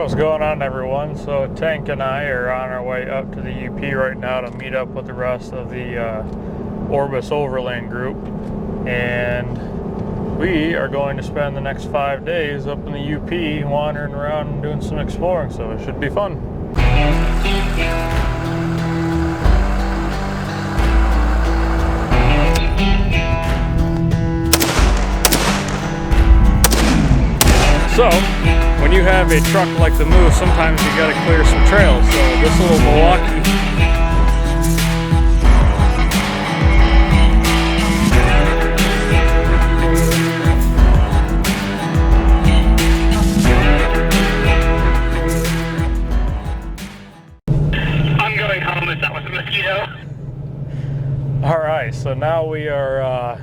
What's going on, everyone? So Tank and I are on our way up to the UP right now to meet up with the rest of the Orbis Overland group, and we are going to spend the next 5 days up in the UP wandering around and doing some exploring, so it should be fun. So, when you have a truck like the Moose, sometimes you gotta clear some trails. So this little Milwaukee I'm going home if that was a mosquito. Alright, so now we are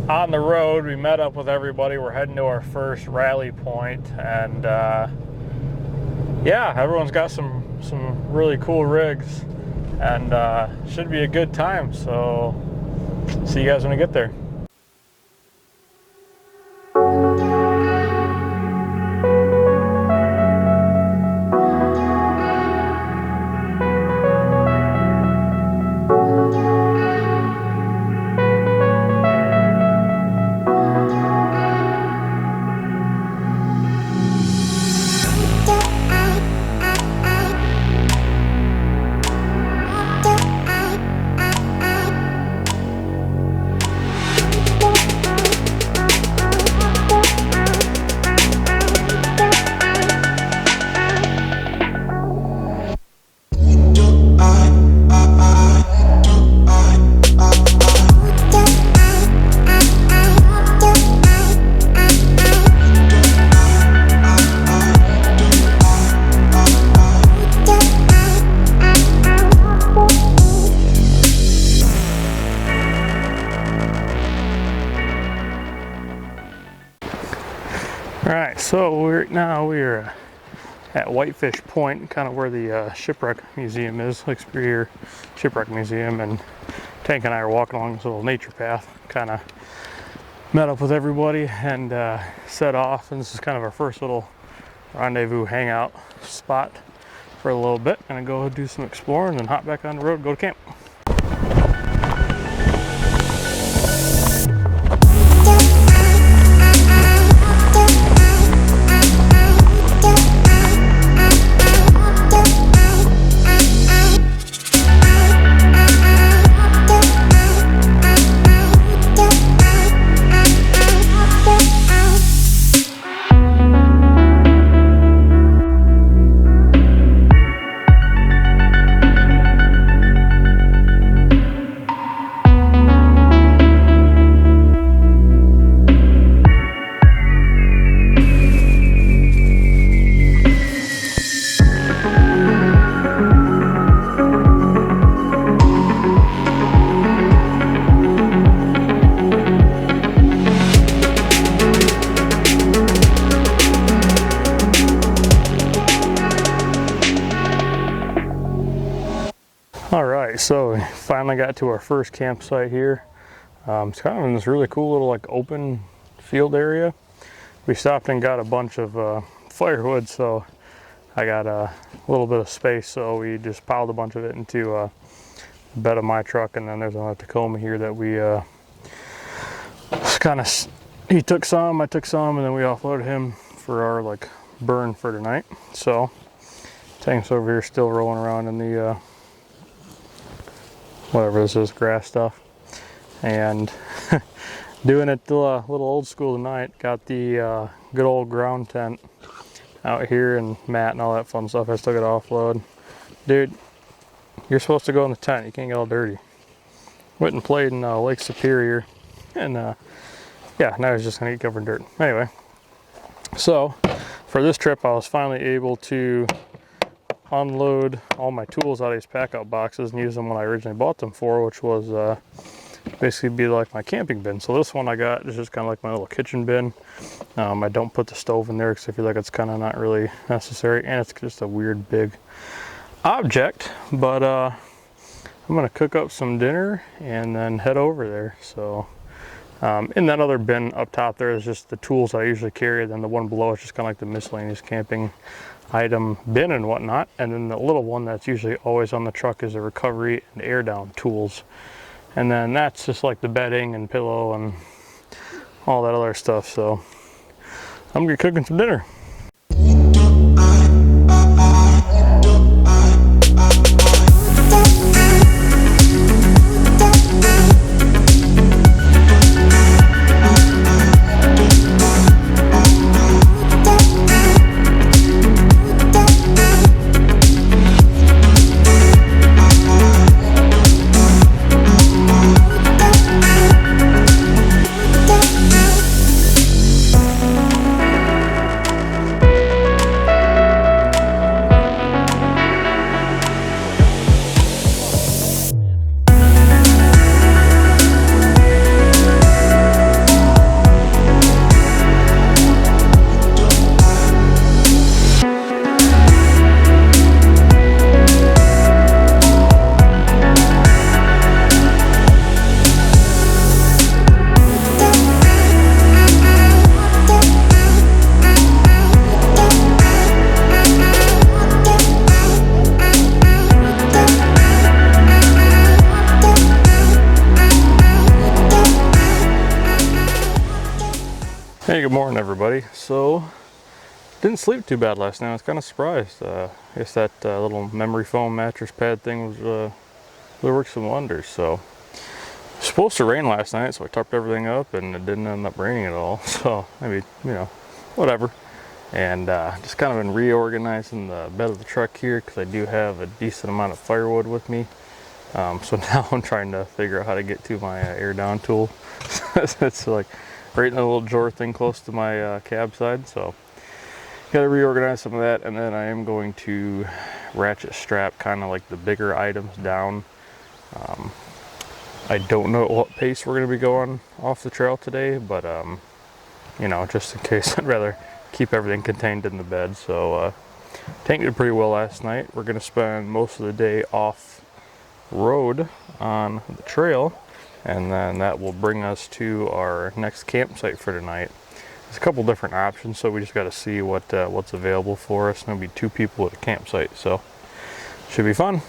on the road. We met up with everybody. We're heading to our first rally point, and yeah, everyone's got some really cool rigs, and should be a good time. So see you guys when we get there. Alright, so we're at Whitefish Point, kind of where the shipwreck museum is, like Superior Shipwreck Museum, and Tank and I are walking along this little nature path, kind of met up with everybody and set off, and this is kind of our first little rendezvous hangout spot for a little bit. Gonna go do some exploring and then hop back on the road, go to camp. Alright, so we finally got to our first campsite here. It's kind of in this really cool little like open field area. We stopped and got a bunch of firewood, so I got a little bit of space, so we just piled a bunch of it into the bed of my truck, and then there's another Tacoma here that we he took some, I took some, and then we offloaded him for our like burn for tonight. So Tank's over here still rolling around in the whatever this is, grass stuff, and doing it a little old school tonight. Got the good old ground tent out here and mat and all that fun stuff. I still got to offload. Dude, you're supposed to go in the tent, you can't get all dirty. Went and played in Lake Superior, and yeah, now he's just gonna get covered in dirt. Anyway, so for this trip I was finally able to unload all my tools out of these pack out boxes and use them when I originally bought them for, which was basically be like my camping bin. So this one I got is just kind of like my little kitchen bin. I don't put the stove in there because I feel like it's kind of not really necessary, and it's just a weird big object. But I'm gonna cook up some dinner and then head over there. So In that other bin up top there is just the tools that I usually carry, then the one below is just kind of like the miscellaneous camping item bin and whatnot, and then the little one that's usually always on the truck is the recovery and air down tools, and then that's just like the bedding and pillow and all that other stuff. So I'm gonna be cooking some dinner. Hey, good morning everybody. So, didn't sleep too bad last night. I was kind of surprised. I guess that little memory foam mattress pad thing was really worked some wonders. So, it was supposed to rain last night, so I tarped everything up and it didn't end up raining at all. So, maybe, you know, whatever. And just kind of been reorganizing the bed of the truck here because I do have a decent amount of firewood with me. So now I'm trying to figure out how to get to my air down tool. It's like right in a little drawer thing close to my cab side, so gotta reorganize some of that, and then I am going to ratchet strap kind of like the bigger items down. I don't know at what pace we're gonna be going off the trail today, but you know, just in case, I'd rather keep everything contained in the bed. So tank did pretty well last night. We're gonna spend most of the day off road on the trail, and then that will bring us to our next campsite for tonight. There's a couple different options, so we just got to see what's available for us. There'll be 2 people at a campsite, so should be fun.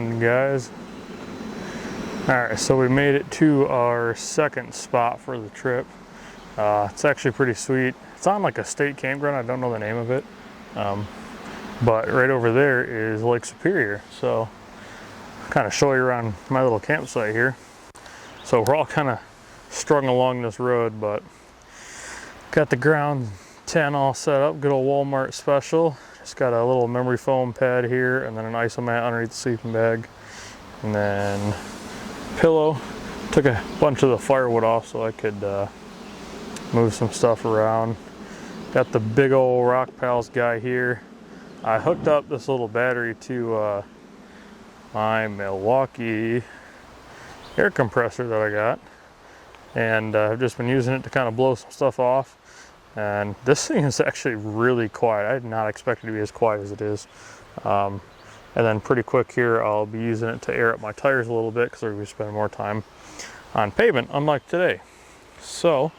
morning, guys. Alright, so we made it to our second spot for the trip. It's actually pretty sweet. It's on like a state campground, I don't know the name of it. But right over there is Lake Superior. So I'll kind of show you around my little campsite here. So we're all kind of strung along this road, but got the ground tent all set up, good old Walmart special. Just got a little memory foam pad here and then an isomat underneath the sleeping bag. And then pillow. Took a bunch of the firewood off so I could move some stuff around. Got the big old Rockpals guy here. I hooked up this little battery to my Milwaukee air compressor that I got. And I've just been using it to kind of blow some stuff off. And this thing is actually really quiet. I did not expect it to be as quiet as it is. And then pretty quick here, I'll be using it to air up my tires a little bit because we're going to be spending more time on pavement, unlike today. So,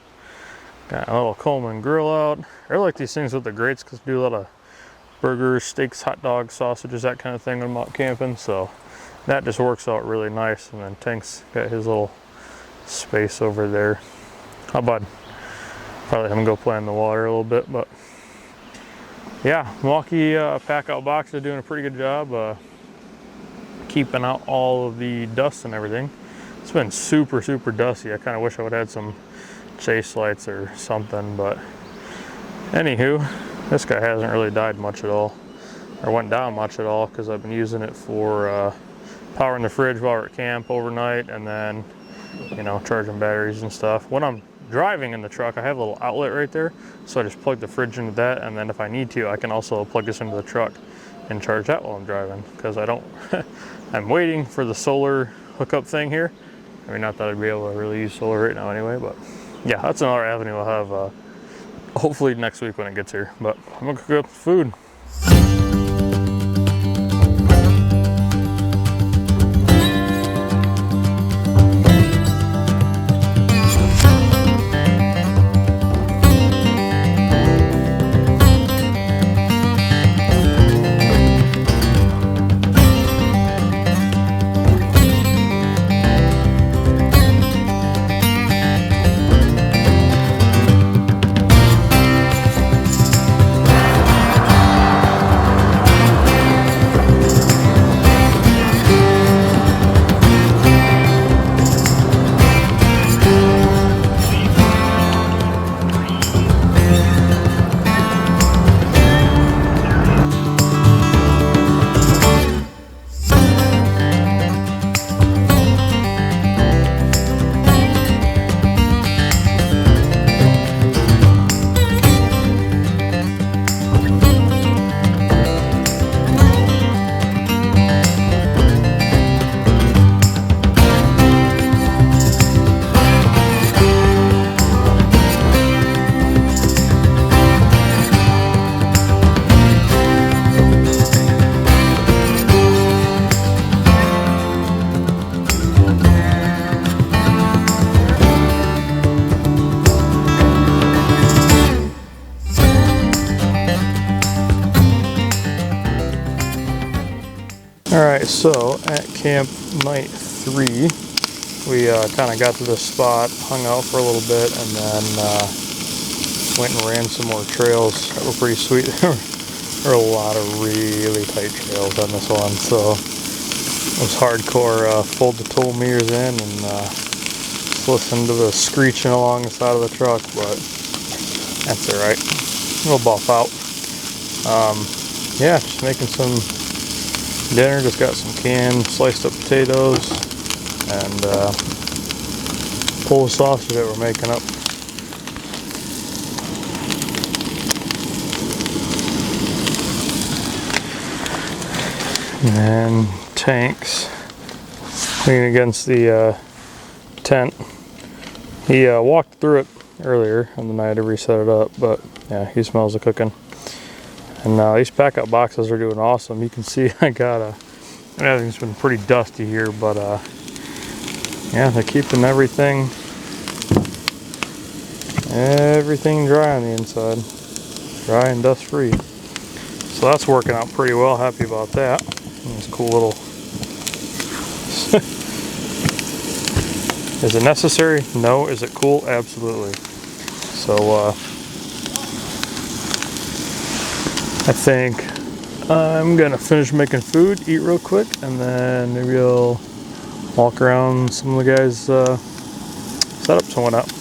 got a little Coleman grill out. I like these things with the grates because I do a lot of burgers, steaks, hot dogs, sausages, that kind of thing when I'm out camping. So that just works out really nice. And then Tank's got his little space over there. How about probably have him go play in the water a little bit, but yeah, Milwaukee pack out box is doing a pretty good job keeping out all of the dust and everything. It's been super dusty. I kind of wish I would have had some chase lights or something, but anywho, this guy hasn't really died much at all or went down much at all because I've been using it for powering the fridge while we're at camp overnight, and then, you know, charging batteries and stuff. When I'm driving in the truck, I have a little outlet right there, so I just plug the fridge into that, and then if I need to, I can also plug this into the truck and charge that while I'm driving, because I don't I'm waiting for the solar hookup thing here. I mean, not that I'd be able to really use solar right now anyway, but yeah, that's another avenue I'll have hopefully next week when it gets here. But I'm gonna cook up food. Alright, so at camp night 3, we kind of got to this spot, hung out for a little bit, and then went and ran some more trails that were pretty sweet. There were a lot of really tight trails on this one, so it was hardcore. Fold the tow mirrors in and just listen to the screeching along the side of the truck, but that's alright. We'll buff out. Yeah, just making some dinner. Just got some canned sliced up potatoes and Polish sausage that we're making up. And then Tank's leaning against the tent. He walked through it earlier in the night to reset it up, but yeah, he smells the cooking. And these pack out boxes are doing awesome. You can see I got everything's been pretty dusty here, but yeah, they're keeping everything dry on the inside, dry and dust free. So that's working out pretty well. Happy about that. And this cool little Is it necessary? No. Is it cool? Absolutely. So I think I'm gonna finish making food, eat real quick, and then maybe I'll walk around some of the guys' setups and whatnot.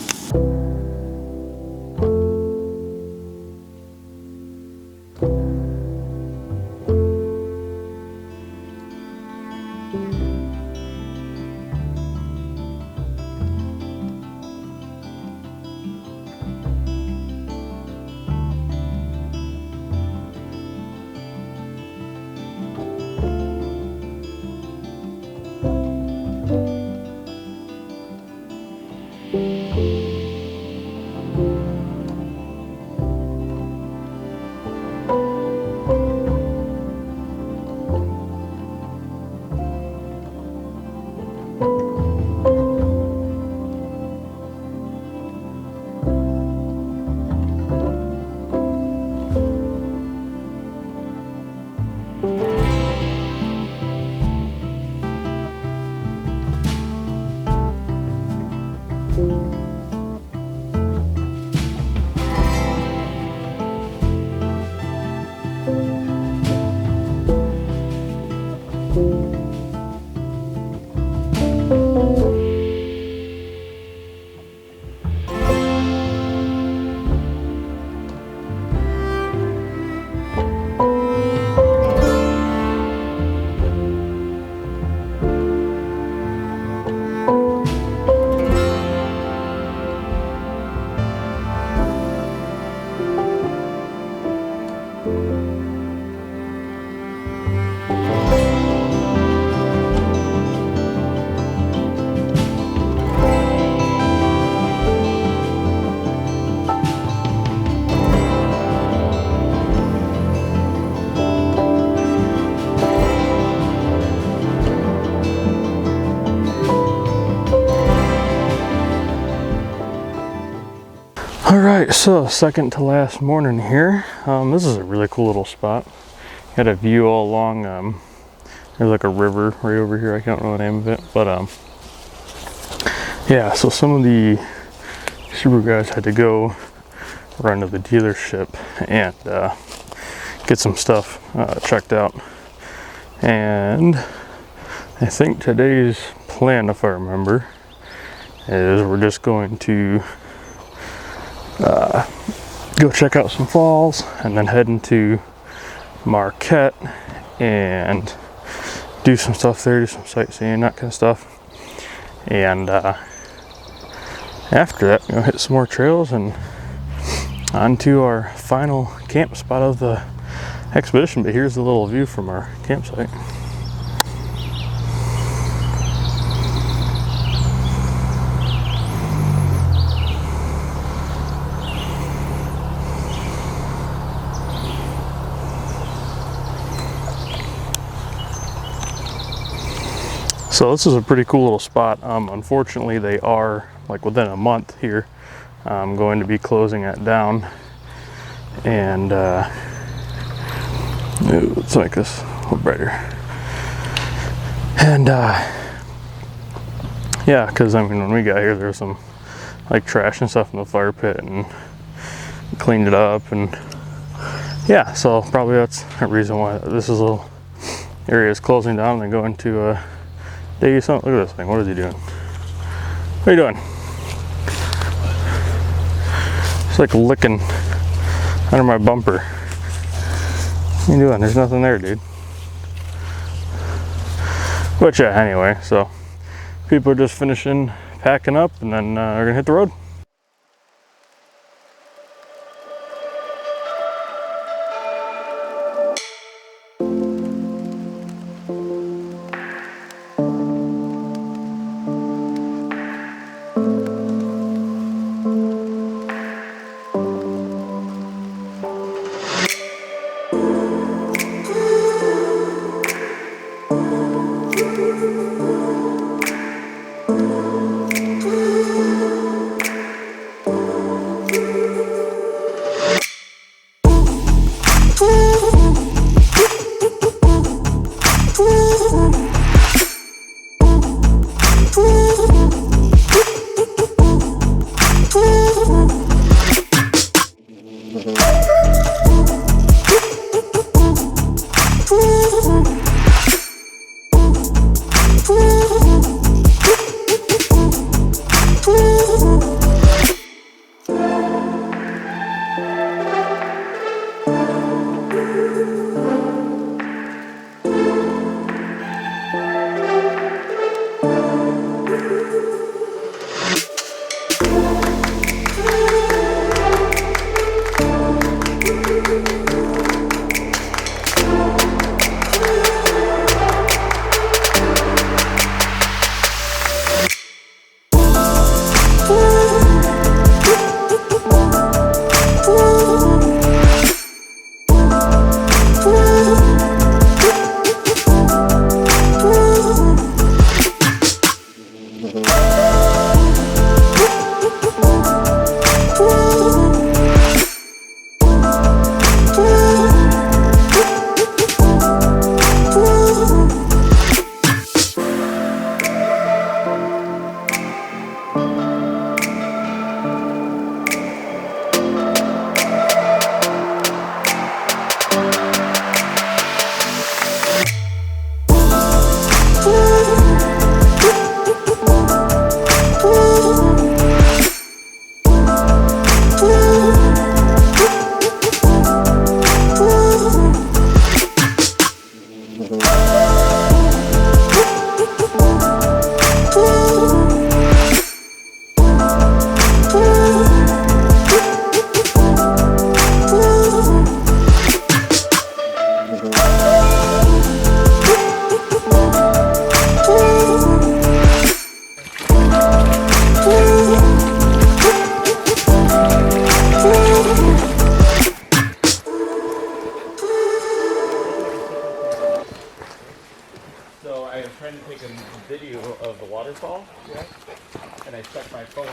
Alright, so second to last morning here. This is a really cool little spot. Got a view all along, there's like a river right over here, I can't remember the name of it, but yeah, so some of the super guys had to go run to the dealership and get some stuff checked out. And I think today's plan, if I remember, is we're just going to go check out some falls and then head into Marquette and do some stuff there, do some sightseeing, that kind of stuff. And after that, hit some more trails and on to our final camp spot of the expedition. But here's the little view from our campsite. So this is a pretty cool little spot. Unfortunately, they are, like within a month here, going to be closing it down. And let's make this a little brighter. And yeah, because I mean, when we got here, there was some like trash and stuff in the fire pit, and cleaned it up, and yeah, so probably that's a reason why this is a little area is closing down and going to Day something. Look at this thing. What is he doing? What are you doing? It's like licking under my bumper. What are you doing? There's nothing there, dude. But yeah, anyway, so people are just finishing packing up, and then we're gonna hit the road.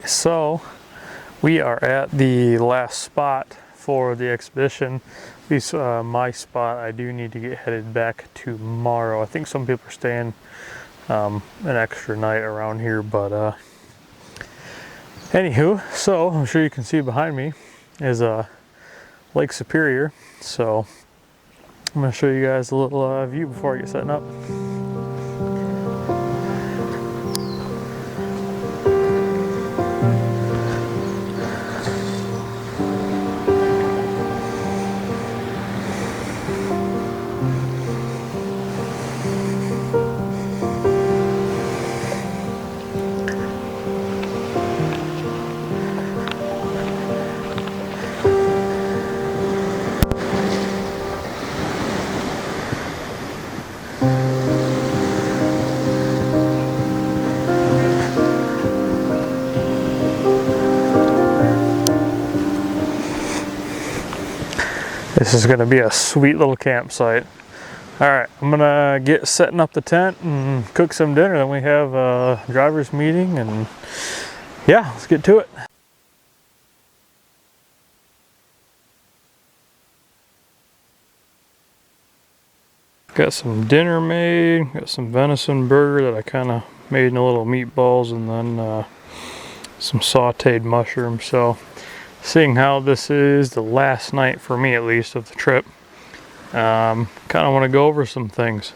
So we are at the last spot for the expedition. At least my spot. I do need to get headed back tomorrow. I think some people are staying an extra night around here, but anywho, so I'm sure you can see behind me is Lake Superior. So I'm going to show you guys a little view before I get setting up. This is going to be a sweet little campsite. Alright, I'm going to get setting up the tent and cook some dinner. Then we have a driver's meeting, and yeah, let's get to it. Got some dinner made, got some venison burger that I kind of made into little meatballs, and then some sauteed mushrooms. So seeing how this is the last night, for me at least, of the trip, kind of want to go over some things.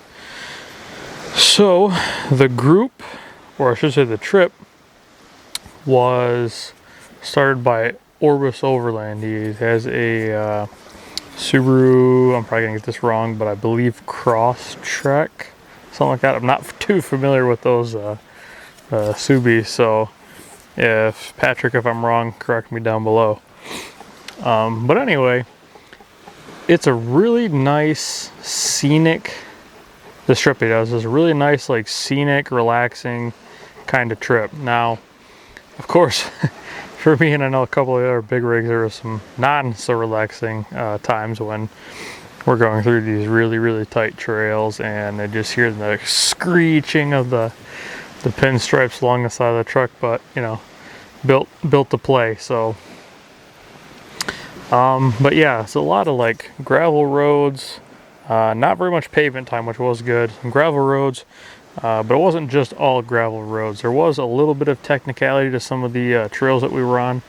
So the group, or I should say the trip, was started by Orbis Overland. He has a Subaru, I'm probably going to get this wrong, but I believe Crosstrek, something like that. I'm not too familiar with those Subis, so if Patrick, if I'm wrong, correct me down below. But anyway, it's a really nice scenic, this trip he does is a really nice, like, scenic, relaxing kind of trip. Now, of course, for me, and I know a couple of other big rigs, there were some not so relaxing times when we're going through these really tight trails, and I just hear the screeching of the pinstripes along the side of the truck, but you know, built to play. So but yeah, it's a lot of like gravel roads, not very much pavement time, which was good. Some gravel roads, but it wasn't just all gravel roads. There was a little bit of technicality to some of the trails that we were on.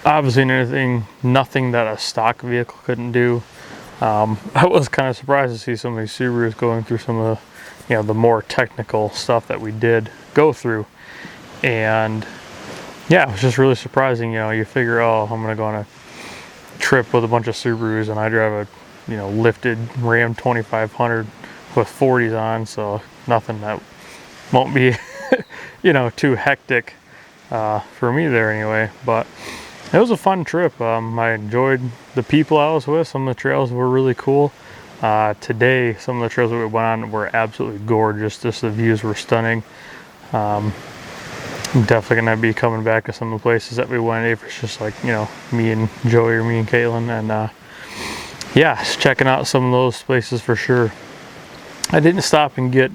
Obviously nothing that a stock vehicle couldn't do. I was kind of surprised to see some of these Subarus going through some of the, the more technical stuff that we did go through. And yeah, it was just really surprising. You figure, oh, I'm gonna go on a trip with a bunch of Subarus, and I drive a lifted Ram 2500 with 40s on, so nothing that won't be too hectic for me there anyway. But it was a fun trip. I enjoyed the people I was with. Some of the trails were really cool. Today, some of the trails that we went on were absolutely gorgeous. Just the views were stunning. I'm definitely gonna be coming back to some of the places that we went, if it's just like me and Joey or me and Caitlin, and yeah, just checking out some of those places for sure. I didn't stop and get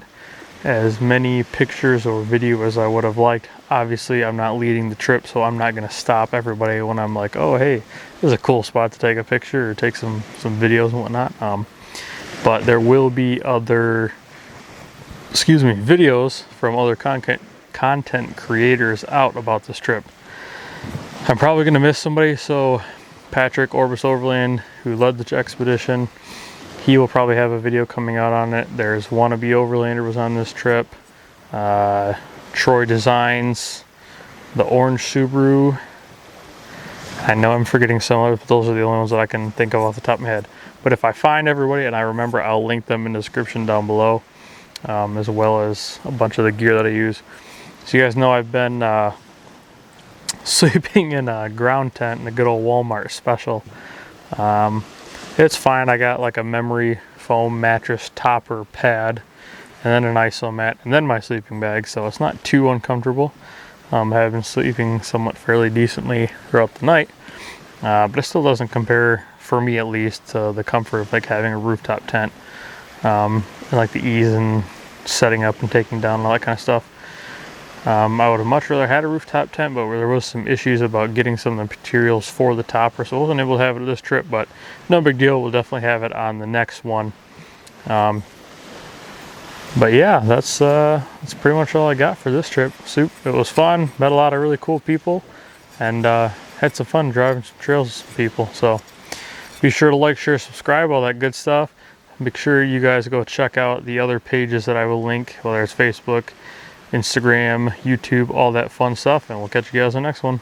as many pictures or video as I would have liked. Obviously, I'm not leading the trip, so I'm not gonna stop everybody when I'm like, oh hey, this is a cool spot to take a picture or take some videos and whatnot. But there will be other videos from other content creators out about this trip. I'm probably going to miss somebody, so Patrick, Orbis Overland, who led the expedition, he will probably have a video coming out on it. There's Wannabe Overlander was on this trip, Troy Designs, the orange Subaru. I know I'm forgetting some others, but those are the only ones that I can think of off the top of my head. But if I find everybody and I remember, I'll link them in the description down below, as well as a bunch of the gear that I use. So you guys know I've been sleeping in a ground tent in a good old Walmart special. It's fine. I got like a memory foam mattress topper pad, and then an iso mat, and then my sleeping bag, so it's not too uncomfortable. I've been sleeping somewhat fairly decently throughout the night, but it still doesn't compare, for me at least, to the comfort of like having a rooftop tent, and like the ease in setting up and taking down and all that kind of stuff. I would have much rather had a rooftop tent, but there was some issues about getting some of the materials for the topper, so I wasn't able to have it this trip, but no big deal. We'll definitely have it on the next one. But yeah, that's pretty much all I got for this trip. It was fun, met a lot of really cool people, and had some fun driving some trails with some people. So be sure to like, share, subscribe, all that good stuff. Make sure you guys go check out the other pages that I will link, whether it's Facebook, Instagram, YouTube, all that fun stuff, and we'll catch you guys in the next one.